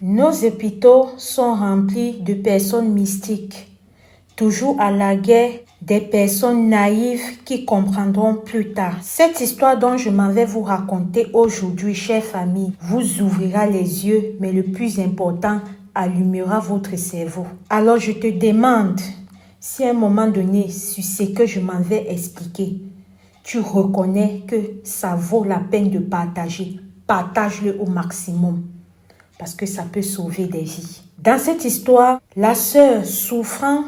Nos hôpitaux sont remplis de personnes mystiques, toujours à la guerre des personnes naïves qui comprendront plus tard. Cette histoire dont je m'en vais vous raconter aujourd'hui, chère famille, vous ouvrira les yeux, mais le plus important, allumera votre cerveau. Alors je te demande, si à un moment donné, sur ce que je m'en vais expliquer, tu reconnais que ça vaut la peine de partager, partage-le au maximum. Parce que ça peut sauver des vies. Dans cette histoire, la sœur souffrant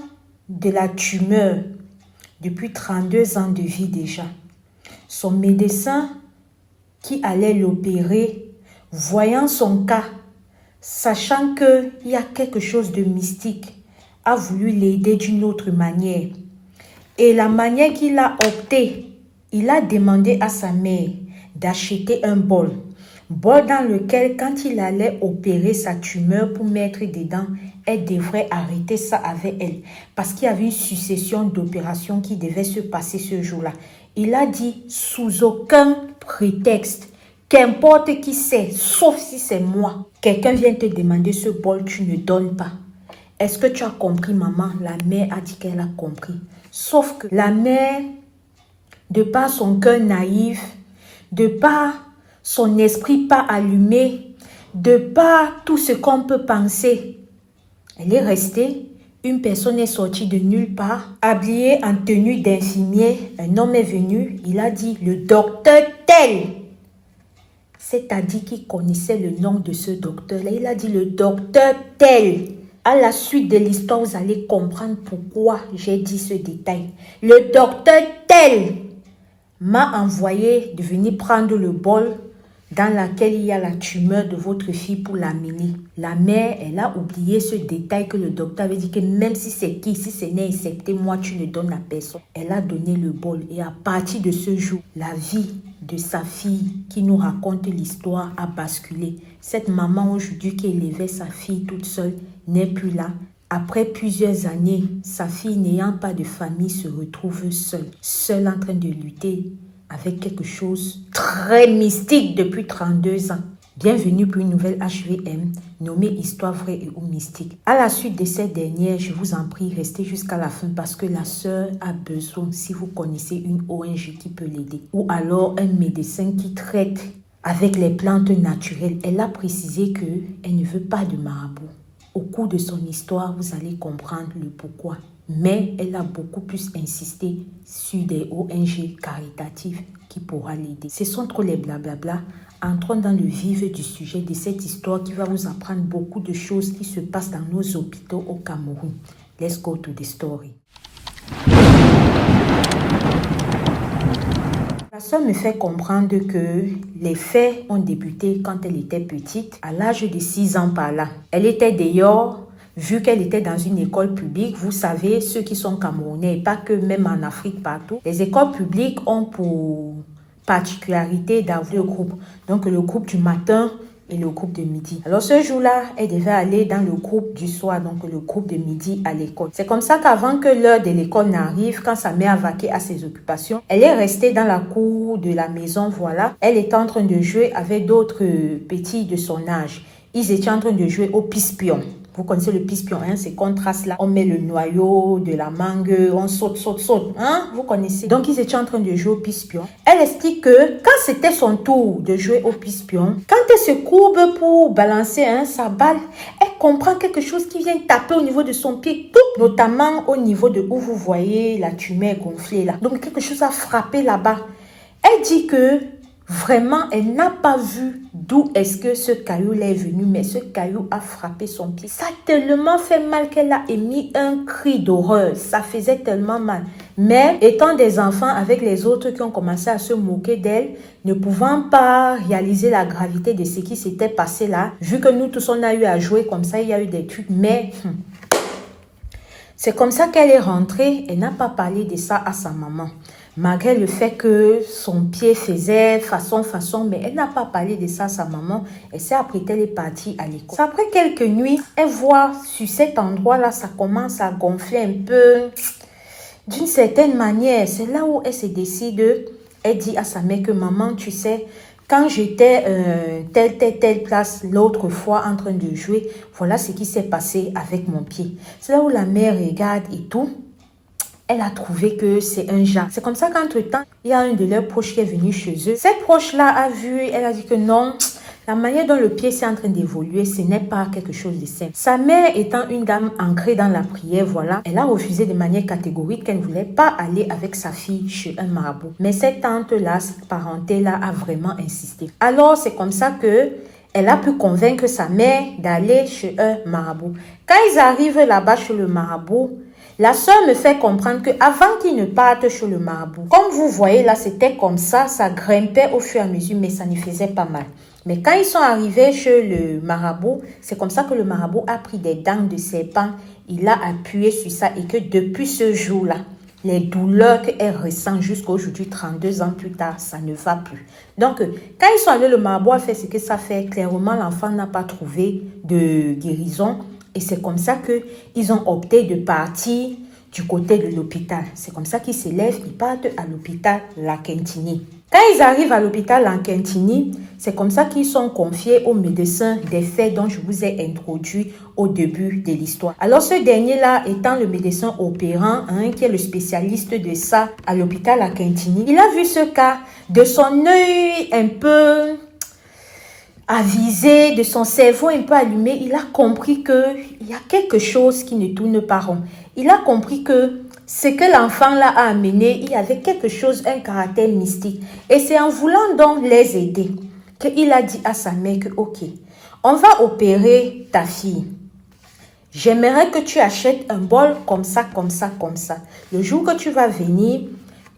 de la tumeur depuis 32 ans de vie déjà, son médecin qui allait l'opérer, voyant son cas, sachant qu'il y a quelque chose de mystique, a voulu l'aider d'une autre manière. Et la manière qu'il a opté, il a demandé à sa mère d'acheter un bol dans lequel, quand il allait opérer sa tumeur pour mettre dedans, elle devrait arrêter ça avec elle. Parce qu'il y avait une succession d'opérations qui devaient se passer ce jour-là. Il a dit, sous aucun prétexte, qu'importe qui c'est, sauf si c'est moi, quelqu'un vient te demander ce bol, tu ne donnes pas. Est-ce que tu as compris, maman? La mère a dit qu'elle a compris. Sauf que la mère, de par son cœur naïf, de par son esprit pas allumé, de par tout ce qu'on peut penser, elle est restée. Une personne est sortie de nulle part, habillée en tenue d'infirmier. Un homme est venu, il a dit le docteur tel. C'est-à-dire qu'il connaissait le nom de ce docteur-là. Il a dit le docteur tel. À la suite de l'histoire, vous allez comprendre pourquoi j'ai dit ce détail. Le docteur tel m'a envoyé de venir prendre le bol dans lequel il y a la tumeur de votre fille pour l'amener. La mère, elle a oublié ce détail que le docteur avait dit que même si c'est qui, si ce n'est accepté, moi tu ne donnes à personne. Elle a donné le bol et à partir de ce jour, la vie de sa fille qui nous raconte l'histoire a basculé. Cette maman aujourd'hui qui élevait sa fille toute seule n'est plus là. Après plusieurs années, sa fille n'ayant pas de famille se retrouve seule en train de lutter avec quelque chose très mystique depuis 32 ans. Bienvenue pour une nouvelle HVM nommée Histoire vraie et ou mystique. À la suite de cette dernière, je vous en prie, restez jusqu'à la fin parce que la sœur a besoin, si vous connaissez une ONG qui peut l'aider, ou alors un médecin qui traite avec les plantes naturelles. Elle a précisé qu'elle ne veut pas de marabout. Au cours de son histoire, vous allez comprendre le pourquoi. Mais elle a beaucoup plus insisté sur des ONG caritatives qui pourra l'aider. Ce sont trop les blablabla. Entrons dans le vif du sujet de cette histoire qui va vous apprendre beaucoup de choses qui se passent dans nos hôpitaux au Cameroun. Let's go to the story. La sœur me fait comprendre que les faits ont débuté quand elle était petite, à l'âge de 6 ans par là. Elle était dehors. Vu qu'elle était dans une école publique, vous savez, ceux qui sont camerounais, et pas que même en Afrique, partout, les écoles publiques ont pour particularité d'avoir deux groupes. Donc le groupe du matin et le groupe de midi. Alors ce jour-là, elle devait aller dans le groupe du soir, donc le groupe de midi à l'école. C'est comme ça qu'avant que l'heure de l'école n'arrive, quand sa mère a vaqué à ses occupations, elle est restée dans la cour de la maison, voilà. Elle était en train de jouer avec d'autres petits de son âge. Ils étaient en train de jouer au pispion. Vous connaissez le pispion, hein? C'est qu'on trace là, on met le noyau de la mangue, on saute, hein? Vous connaissez. Donc, ils étaient en train de jouer au pispion. Elle explique que quand c'était son tour de jouer au pispion, quand elle se courbe pour balancer sa balle, elle comprend quelque chose qui vient taper au niveau de son pied, notamment au niveau de où vous voyez la tumeur gonflée là. Donc, quelque chose a frappé là-bas. Elle dit que vraiment, elle n'a pas vu d'où est-ce que ce caillou est venu, mais ce caillou a frappé son pied. Ça a tellement fait mal qu'elle a émis un cri d'horreur. Ça faisait tellement mal. Mais étant des enfants avec les autres qui ont commencé à se moquer d'elle, ne pouvant pas réaliser la gravité de ce qui s'était passé là, vu que nous tous on a eu à jouer comme ça, il y a eu des trucs, mais c'est comme ça qu'elle est rentrée. Elle n'a pas parlé de ça à sa maman. Malgré le fait que son pied faisait façon, mais elle n'a pas parlé de ça à sa maman. Et c'est après qu'elle est partie à l'école. Après quelques nuits, elle voit sur cet endroit-là, ça commence à gonfler un peu d'une certaine manière. C'est là où elle se décide. Elle dit à sa mère que maman, tu sais, quand j'étais telle place l'autre fois en train de jouer, voilà ce qui s'est passé avec mon pied. C'est là où la mère regarde et tout. Elle a trouvé que c'est un jas. C'est comme ça qu'entre-temps, il y a un de leurs proches qui est venu chez eux. Cette proche-là a vu, elle a dit que non, la manière dont le pied s'est en train d'évoluer, ce n'est pas quelque chose de simple. Sa mère étant une dame ancrée dans la prière, voilà, elle a refusé de manière catégorique qu'elle ne voulait pas aller avec sa fille chez un marabout. Mais cette tante-là, cette parenté-là a vraiment insisté. Alors, c'est comme ça que elle a pu convaincre sa mère d'aller chez un marabout. Quand ils arrivent là-bas chez le marabout, la sœur me fait comprendre qu'avant qu'ils ne partent chez le marabout, comme vous voyez là, c'était comme ça grimpait au fur et à mesure, mais ça ne faisait pas mal. Mais quand ils sont arrivés chez le marabout, c'est comme ça que le marabout a pris des dents de serpent, il a appuyé sur ça et que depuis ce jour-là, les douleurs qu'elle ressent jusqu'à aujourd'hui, 32 ans plus tard, ça ne va plus. Donc, quand ils sont allés, le marabout a fait ce que ça fait. Clairement, l'enfant n'a pas trouvé de guérison. Et c'est comme ça qu'ils ont opté de partir du côté de l'hôpital. C'est comme ça qu'ils s'élèvent, ils partent à l'hôpital La Quintini. Quand ils arrivent à l'hôpital La Quintini, c'est comme ça qu'ils sont confiés au médecin des faits dont je vous ai introduit au début de l'histoire. Alors ce dernier-là étant le médecin opérant, qui est le spécialiste de ça à l'hôpital La Quintini, il a vu ce cas de son œil un peu avisé, de son cerveau un peu allumé. Il a compris qu'il y a quelque chose qui ne tourne pas rond. Il a compris que ce que l'enfant là a amené, il y avait quelque chose, un caractère mystique. Et c'est en voulant donc les aider qu'il a dit à sa mère que ok, on va opérer ta fille. J'aimerais que tu achètes un bol comme ça, comme ça, comme ça. Le jour que tu vas venir,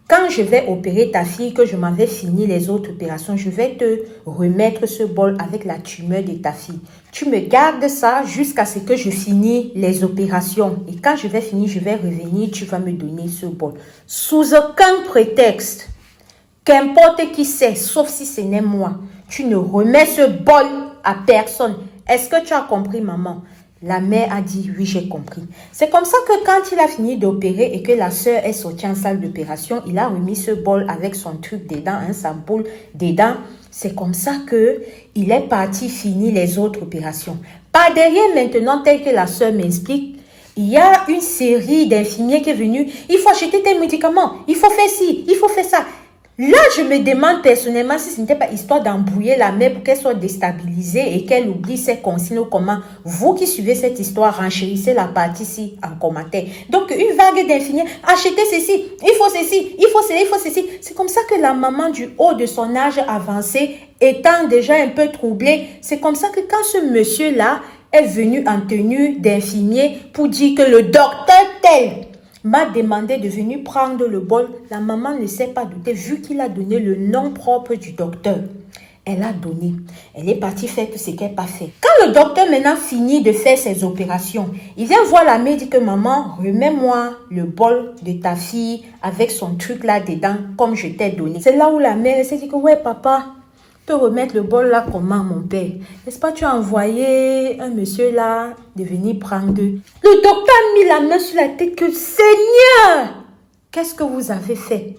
quand je vais opérer ta fille, que je m'avais fini les autres opérations, je vais te remettre ce bol avec la tumeur de ta fille. Tu me gardes ça jusqu'à ce que je finis les opérations. Et quand je vais finir, je vais revenir, tu vas me donner ce bol. Sous aucun prétexte, qu'importe qui c'est, sauf si ce n'est moi, tu ne remets ce bol à personne. Est-ce que tu as compris, maman? La mère a dit, oui, j'ai compris. C'est comme ça que quand il a fini d'opérer et que la sœur est sortie en salle d'opération, il a remis ce bol avec son truc dedans, sa boule dedans. C'est comme ça qu'il est parti finir les autres opérations. Par derrière maintenant, tel que la sœur m'explique, il y a une série d'infirmiers qui est venue. Il faut acheter tes médicaments, il faut faire ci, il faut faire ça. Là, je me demande personnellement si ce n'était pas histoire d'embrouiller la mère pour qu'elle soit déstabilisée et qu'elle oublie ses consignes ou comment. Vous qui suivez cette histoire, renchérissez la partie-ci en commentaire. Donc, une vague d'infirmiers, achetez ceci, il faut ceci, il faut ceci, il faut ceci. C'est comme ça que la maman du haut de son âge avancé, étant déjà un peu troublée, c'est comme ça que quand ce monsieur-là est venu en tenue d'infirmier pour dire que le docteur tel m'a demandé de venir prendre le bol. La maman ne s'est pas doutée vu qu'il a donné le nom propre du docteur. Elle a donné. Elle est partie faire tout ce qu'elle n'a pas fait. Quand le docteur maintenant finit de faire ses opérations, il vient voir la mère et dit que maman, remets-moi le bol de ta fille avec son truc là dedans comme je t'ai donné. C'est là où la mère s'est dit que ouais papa, te remettre le bol là comment mon père? N'est-ce pas tu as envoyé un monsieur là de venir prendre? Le docteur a mis la main sur la tête que Seigneur, qu'est-ce que vous avez fait?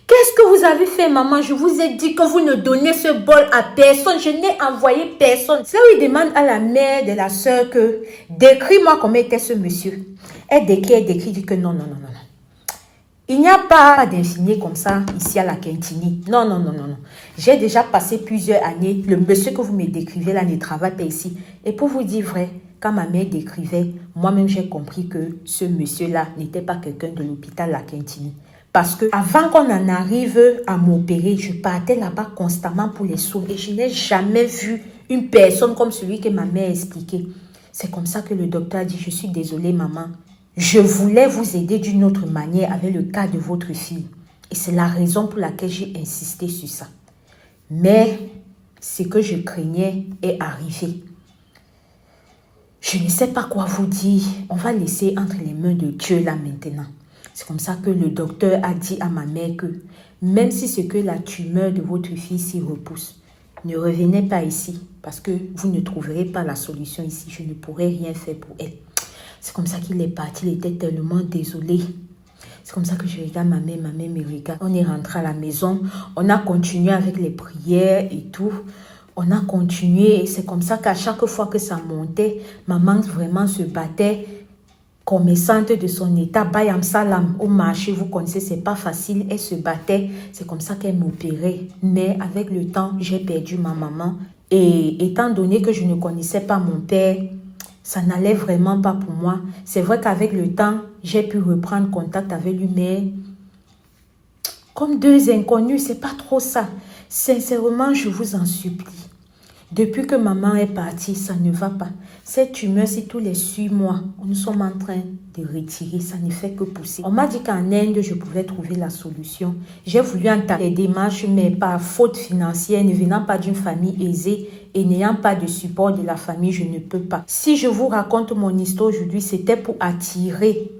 Qu'est-ce que vous avez fait maman? Je vous ai dit que vous ne donnez ce bol à personne. Je n'ai envoyé personne. C'est là où il demande à la mère de la sœur que décris-moi comment était ce monsieur. Elle décrit, dit que non. Il n'y a pas d'infirmier comme ça ici à la Quintini. Non. J'ai déjà passé plusieurs années. Le monsieur que vous me décrivez là ne travaille pas ici. Et pour vous dire vrai, quand ma mère décrivait, moi-même j'ai compris que ce monsieur-là n'était pas quelqu'un de l'hôpital La Quintini. Parce que avant qu'on en arrive à m'opérer, je partais là-bas constamment pour les soins. Et je n'ai jamais vu une personne comme celui que ma mère expliquait. C'est comme ça que le docteur a dit, je suis désolée maman. Je voulais vous aider d'une autre manière avec le cas de votre fille. Et c'est la raison pour laquelle j'ai insisté sur ça. Mais ce que je craignais est arrivé. Je ne sais pas quoi vous dire. On va laisser entre les mains de Dieu là maintenant. C'est comme ça que le docteur a dit à ma mère que même si c'est que la tumeur de votre fille s'y repousse, ne revenez pas ici parce que vous ne trouverez pas la solution ici. Je ne pourrai rien faire pour elle. C'est comme ça qu'il est parti, il était tellement désolé. C'est comme ça que je regarde ma mère me regarde. On est rentré à la maison, on a continué avec les prières et tout. On a continué et c'est comme ça qu'à chaque fois que ça montait, maman vraiment se battait, commerçante de son état, Bayam Salam, au marché, vous connaissez, c'est pas facile, elle se battait, c'est comme ça qu'elle m'opérait. Mais avec le temps, j'ai perdu ma maman et étant donné que je ne connaissais pas mon père, ça n'allait vraiment pas pour moi. C'est vrai qu'avec le temps, j'ai pu reprendre contact avec lui, mais comme deux inconnus, c'est pas trop ça. Sincèrement, je vous en supplie. Depuis que maman est partie, ça ne va pas. Cette tumeur, si tous les 6 mois, nous sommes en train de retirer, ça ne fait que pousser. On m'a dit qu'en Inde, je pouvais trouver la solution. J'ai voulu entamer les démarches, mais par faute financière, ne venant pas d'une famille aisée et n'ayant pas de support de la famille, je ne peux pas. Si je vous raconte mon histoire aujourd'hui, c'était pour attirer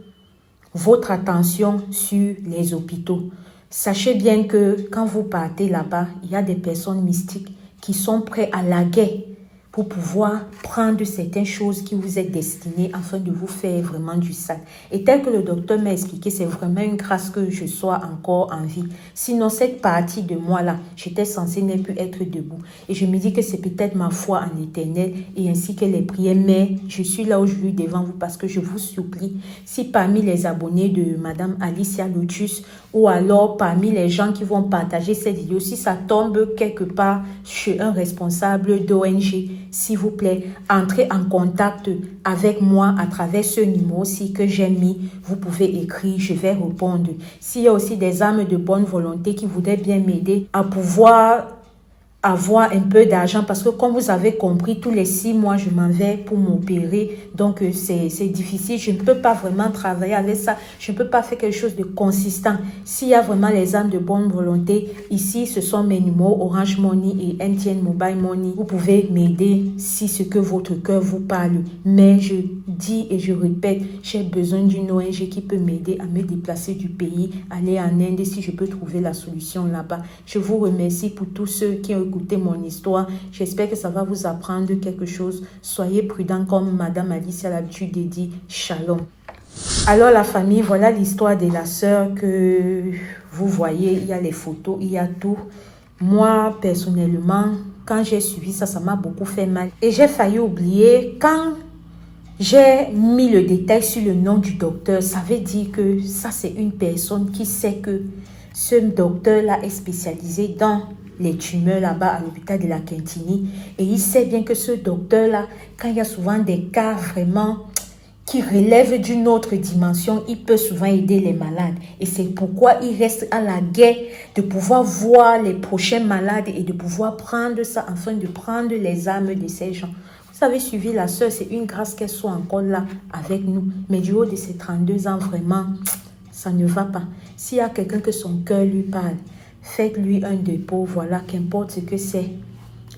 votre attention sur les hôpitaux. Sachez bien que quand vous partez là-bas, il y a des personnes mystiques qui sont prêts à la guerre pour pouvoir prendre certaines choses qui vous est destinées afin de vous faire vraiment du sale. Et tel que le docteur m'a expliqué, c'est vraiment une grâce que je sois encore en vie. Sinon, cette partie de moi-là, j'étais censée ne plus être debout. Et je me dis que c'est peut-être ma foi en l'éternel et ainsi que les prières. Mais je suis là aujourd'hui devant vous parce que je vous supplie, si parmi les abonnés de Madame Alicia Lotus ou alors parmi les gens qui vont partager cette vidéo, si ça tombe quelque part chez un responsable d'ONG, s'il vous plaît, entrez en contact avec moi à travers ce numéro-ci que j'ai mis. Vous pouvez écrire, je vais répondre. S'il y a aussi des âmes de bonne volonté qui voudraient bien m'aider à pouvoir avoir un peu d'argent parce que comme vous avez compris, tous les 6 mois, je m'en vais pour m'opérer. Donc, c'est difficile. Je ne peux pas vraiment travailler avec ça. Je ne peux pas faire quelque chose de consistant. S'il y a vraiment les âmes de bonne volonté, ici, ce sont mes numéros Orange Money et MTN Mobile Money. Vous pouvez m'aider si ce que votre cœur vous parle. Mais je dis et je répète, j'ai besoin d'une ONG qui peut m'aider à me déplacer du pays, aller en Inde si je peux trouver la solution là-bas. Je vous remercie pour tous ceux qui ont écouté mon histoire. J'espère que ça va vous apprendre quelque chose. Soyez prudents comme Madame Alicia a l'habitude de dire. Shalom. Alors la famille, voilà l'histoire de la sœur que vous voyez. Il y a les photos, il y a tout. Moi, personnellement, quand j'ai suivi ça, ça m'a beaucoup fait mal. Et j'ai failli oublier quand j'ai mis le détail sur le nom du docteur. Ça veut dire que ça, c'est une personne qui sait que ce docteur-là est spécialisé dans les tumeurs là-bas à l'hôpital de la Quintini. Et il sait bien que ce docteur-là, quand il y a souvent des cas vraiment qui relèvent d'une autre dimension, il peut souvent aider les malades. Et c'est pourquoi il reste à la guerre de pouvoir voir les prochains malades et de pouvoir prendre ça afin de prendre les âmes de ces gens. Vous avez suivi la sœur, c'est une grâce qu'elle soit encore là avec nous. Mais du haut de ses 32 ans, vraiment, ça ne va pas. S'il y a quelqu'un que son cœur lui parle, faites-lui un dépôt, voilà, qu'importe ce que c'est.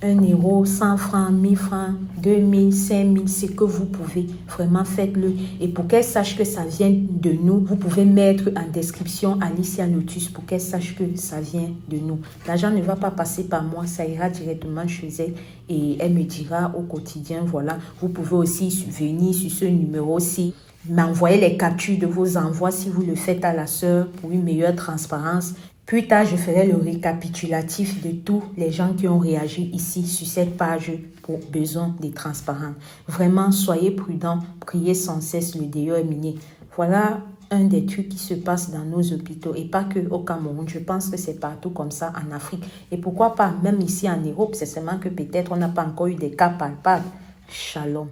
1 euro, 100 francs, 1000 francs, 2000, 5000, ce que vous pouvez. Vraiment, faites-le. Et pour qu'elle sache que ça vient de nous, vous pouvez mettre en description Alicia Lotus pour qu'elle sache que ça vient de nous. L'argent ne va pas passer par moi, ça ira directement chez elle et elle me dira au quotidien, voilà. Vous pouvez aussi venir sur ce numéro-ci, m'envoyer les captures de vos envois si vous le faites à la sœur pour une meilleure transparence. Plus tard, je ferai le récapitulatif de tous les gens qui ont réagi ici sur cette page pour besoin de transparence. Vraiment, soyez prudents, priez sans cesse, le Dieu est miné. Voilà un des trucs qui se passe dans nos hôpitaux et pas que au Cameroun. Je pense que c'est partout comme ça en Afrique. Et pourquoi pas même ici en Europe, c'est seulement que peut-être on n'a pas encore eu des cas palpables. Shalom.